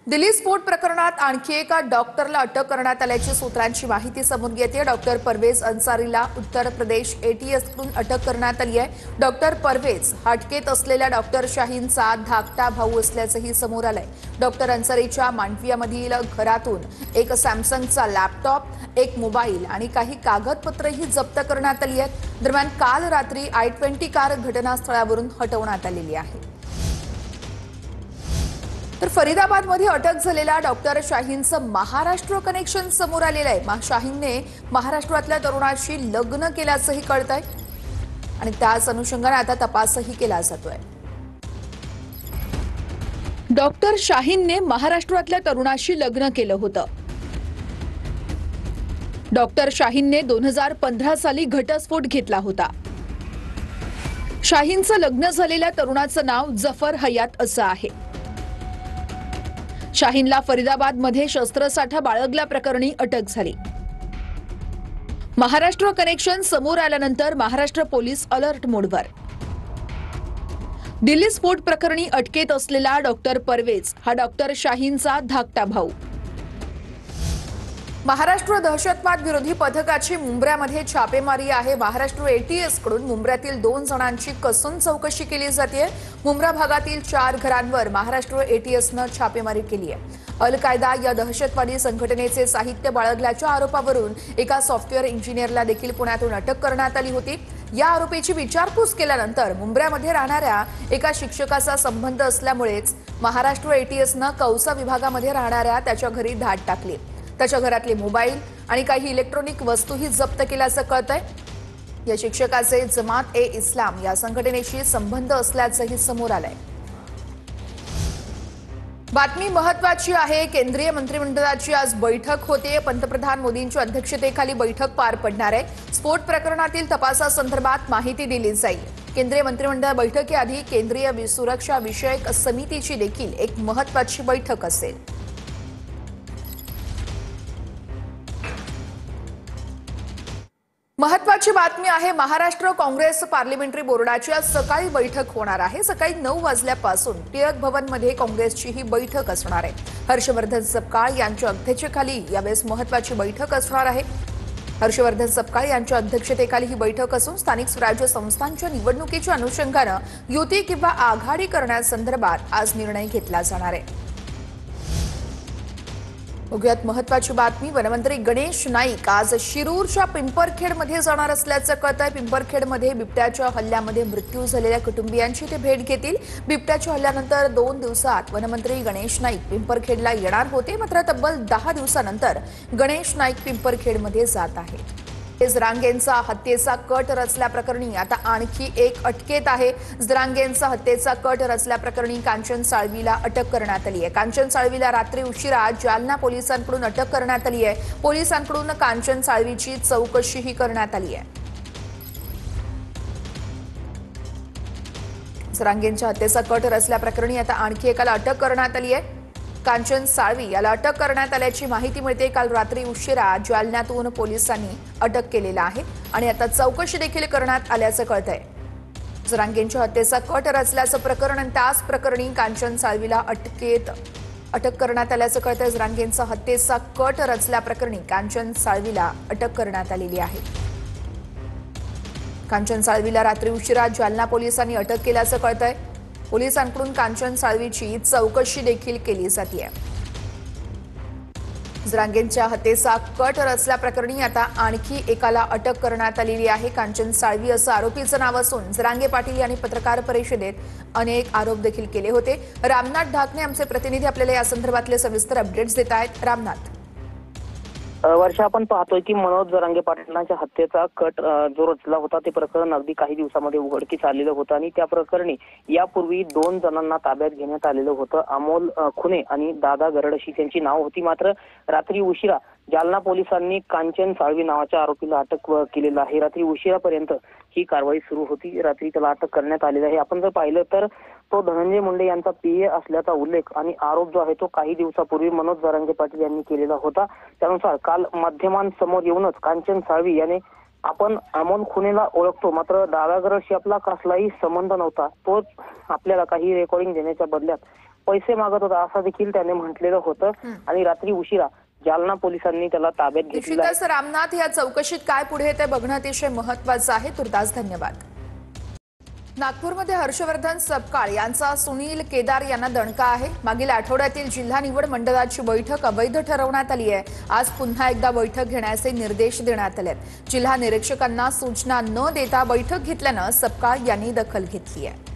दिल्ली स्फोट प्रकरणात आणखी एका डॉक्टरला अटक करण्यात आल्याची सूत्रांची माहिती समोर येते। डॉक्टर परवेज अन्सारीला उत्तर प्रदेश एटीएसकडून अटक करण्यात आली आहे। डॉक्टर परवेज अटकेत असलेल्या डॉक्टर शाहीनचा धाकटा भाऊ असल्याचंही समोर आलंय। डॉक्टर अन्सारीच्या मांडवियामधील घरातून एक सॅमसंगचा लॅपटॉप, एक मोबाईल आणि काही कागदपत्रही जप्त करण्यात आली आहेत। दरम्यान काल रात्री I-20 कार घटनास्थळावरून हटवण्यात आलेली आहे। तर फरीदाबादमध्ये अटक झालेल्या डॉक्टर शाहीनचं महाराष्ट्र कनेक्शन समोर आलेलं आहे। शाहीनने महाराष्ट्रातल्या तरुणाशी लग्न केल्याचंही कळतंय आणि त्याच अनुषंगाने आता तपासही केला जातोय। डॉक्टर शाहीनने महाराष्ट्रातल्या तरुणाशी लग्न केलं होतं। डॉक्टर शाहीनने 2015 साली घटस्फोट घेतला होता। शाहीनचं लग्न झालेल्या तरुणाचं नाव जफर हयात असं आहे। शाहीनला फरीदाबादमध्ये शस्त्रसाठा बाळगल्याप्रकरणी अटक झाली। महाराष्ट्र कनेक्शन समोर आल्यानंतर महाराष्ट्र पोलीस अलर्ट मोडवर। दिल्ली स्फोट प्रकरणी अटकेत असलेला डॉक्टर परवेज हा डॉक्टर शाहीनचा धाकटा भाऊ। महाराष्ट्र दहशतवाद विरोधी पथकाची मुंब्र्यामध्ये छापेमारी आहे। महाराष्ट्र एटीएस कडून मुंब्र्यातील 2 जणांची कसून चौकशी केली जाते। मुंब्रा भागातील 4 घरांवर महाराष्ट्र एटीएसनं छापेमारी केली आहे। अल कायदा या दहशतवादी संघटनेचे साहित्य बाळगल्याच्या आरोपावरून एका सॉफ्टवेअर इंजिनियरला देखील पुण्यातून अटक करण्यात आली होती। या आरोपीची विचारपूस केल्यानंतर मुंब्र्यामध्ये राहणाऱ्या एका शिक्षकाचा संबंध असल्यामुळेच महाराष्ट्र एटीएसनं कौसा विभागामध्ये राहणाऱ्या त्याच्या घरी धाड टाकली। त्याच्या घरातले मोबाईल आणि काही इलेक्ट्रॉनिक वस्तूही जप्त केल्याचं कळतंय। या शिक्षकाचे जमात-ए-इस्लाम या संघटनेशी संबंध असल्याचंही समोर आलंय। बातमी महत्त्वाची आहे। केंद्रीय मंत्रिमंडळाची आज बैठक होते। पंतप्रधान मोदींच्या अध्यक्षतेखाली बैठक पार पडणार आहे। स्फोट प्रकरणातील तपासासंदर्भात माहिती दिली जाईल। केंद्रीय मंत्रिमंडळ बैठकीआधी केंद्रीय सुरक्षा विषयक समितीची देखील एक महत्त्वाची बैठक असेल। महत्त्वाची बातमी आहे। महाराष्ट्र काँग्रेस पार्लमेंटरी बोर्डाची आज सकाळी बैठक होणार आहे। सकाळी 9 वाजल्यापासून टिळक भवनमध्ये काँग्रेसची ही बैठक असणार आहे। हर्षवर्धन सपकाळ यांच्या अध्यक्षतेखाली यावेळेस महत्त्वाची बैठक असणार आहे। हर्षवर्धन सपकाळ यांच्या अध्यक्षतेखाली ही बैठक असून स्थानिक स्वराज्य संस्थांच्या निवडणुकीच्या अनुषंगाने युती किंवा आघाडी करण्यासंदर्भात आज निर्णय घेतला जाणार आहे। बघूयात महत्त्वाची बातमी। वनमंत्री गणेश नाईक आज शिरूरच्या पिंपरखेडमध्ये जाणार असल्याचं कळतंय। पिंपरखेडमध्ये बिबट्याच्या हल्ल्यामध्ये मृत्यू झालेल्या कुटुंबियांची ते भेट घेतील। बिबट्याच्या हल्ल्यानंतर 2 दिवसात वनमंत्री गणेश नाईक पिंपरखेडला येणार होते, मात्र तब्बल 10 दिवसानंतर गणेश नाईक पिंपरखेडमध्ये जात आहे। जरांगेंचा हत्येचा कट रचल्याप्रकरणी आता आणखी एक अटकेत आहे। जरांगेंचा हत्येचा कट रचल्याप्रकरणी कांचन साळवीला अटक करण्यात आली आहे। कांचन साळवीला रात्री उशिरा जालना पोलिसांकडून अटक करण्यात आली आहे। पोलिसांकडून कांचन साळवीची चौकशीही करण्यात आली आहे। जरांगेंच्या हत्येचा कट रचल्याप्रकरणी आता आणखी एकाला अटक करण्यात आली आहे। कांचन साळवी याला अटक करण्यात आल्याची माहिती मिळते। काल रात्री उशिरा जालन्यातून पोलिसांनी अटक केलेला आहे आणि आता चौकशी देखील करण्यात आल्याचं कळतंय। जरांगेंच्या हत्येचा कट रचल्याचं प्रकरण आणि त्याच प्रकरणी कांचन साळवीला अटक करण्यात आल्याचं कळतंय। जरांगेंचा हत्येचा कट रचल्याप्रकरणी कांचन साळवीला अटक करण्यात आलेली आहे। कांचन साळवीला रात्री उशिरा जालना पोलिसांनी अटक केल्याचं कळतंय। पोलिसांकडून कांचन साळवीची चौकशी देखील केली जाते। जरांगेंच्या हत्येचा कट रचल्याप्रकरणी आता आणखी एकाला अटक करण्यात आलेली आहे। कांचन साळवी असं आरोपीचं नाव असून जरांगे पाटील यांनी पत्रकार परिषदेत अनेक आरोप देखील केले होते। रामनाथ ढाकणे आमचे प्रतिनिधी आपल्याला या संदर्भातले सविस्तर अपडेट्स देत आहेत। रामनाथ, वर्षा, आपण पाहतोय की मनोज जरांगे पाटलांच्या हत्येचा कट जो रचला होता ते प्रकरण अगदी काही दिवसामध्ये उघडकीस आलेलं होतं आणि त्या प्रकरणी यापूर्वी 2 जणांना ताब्यात घेण्यात आलेलं होतं। अमोल खुने आणि दादा गरड अशी त्यांची नाव होती। मात्र रात्री उशिरा जालना पोलिसांनी कांचन साळवी नावाच्या आरोपीला अटक केलेलं आहे। रात्री उशिरापर्यंत ही कारवाई सुरू होती। रात्री त्याला अटक करण्यात आलेली आहे। आपण जर पाहिलं तर तो धनंजय मुंडे यांचा पीए असल्याचा उल्लेख आणि आरोप जो आहे तो काही दिवसापूर्वी मनोज जरांगे पाटील यांनी केलेला होता। त्यानुसार काल माध्यमांसमोर येऊनच कांचन साळवी याने आपण अमोल खुनेला ओळखतो, मात्र दादा गरडशी आपला कसलाही संबंध नव्हता, तोच आपल्याला काही रेकॉर्डिंग देण्याच्या बदल्यात पैसे मागत होता असं देखील त्याने म्हटलेलं होतं आणि रात्री उशिरा जालना पोलिसांनी त्याला ताब्यात घेतलं आहे. निश्चितच रामनाथ, या चौकशीत काय पुढे ते बघणं अतिशय महत्त्वाचं आहे. तुर्तास धन्यवाद. नागपूरमध्ये हर्षवर्धन सपकाळ यांचा सुनील केदार यांना दणका आहे. मागील आठवड्यातील जिल्हा निवड मंडळाची बैठक अवैध ठरवण्यात आली आहे. आज पुन्हा एकदा बैठक घेण्याचे निर्देश देण्यात आलेत. जिल्हा निरीक्षकांना सूचना न देता बैठक घेतल्यानं सपकाळ यांनी दखल घेतली आहे.